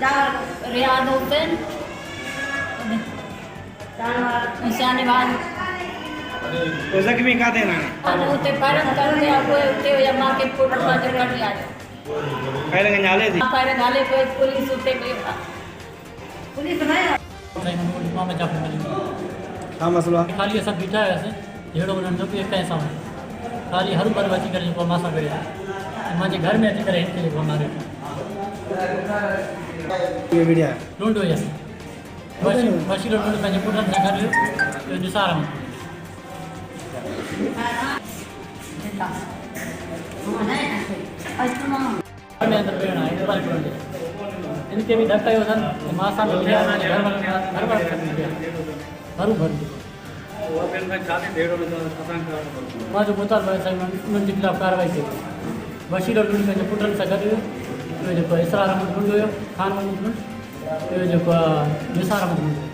Riyadh Hussain निशानेबाज जख्मी का देना અને ઉતે ફાયર કરતે આપો ઉતે યમા કે ફોટો પાછળ કાઢી આજો फायर नाले थी ફાયર ગાલે કોઈ પોલીસ ઉતે ગયો पुलिस नहीं में जाप मिली हाँ मसला खाली असां बीठा हुआसीं अहिड़ो उन्हनि जो बि कंहिं सां खाली हरू भरू अची करे जेको मां सां करे मुंहिंजे घर में अची करे हिनखे जेको मारे ये वीडियो ढूंढो हुयसि बशीर ढूंढ पंहिंजे पुटनि सां गॾु इहो निसार में घर में अंदरि भेण आहे मोबाइल पढ़ण जे इनके भी धक्का हो सन मां सां मिलिया घर वाला हरू भरू मां जो मुताल भाई साईं उन्हनि जे खिलाफ़ कार्रवाई कई बशीर ढूंढ पंहिंजे पुटनि सां गॾु इहो जेको इसरार अहमद ढूंढ हुयो ख़ान महमूद ढूंढ इहो जेको निसार अहमद ढूंढ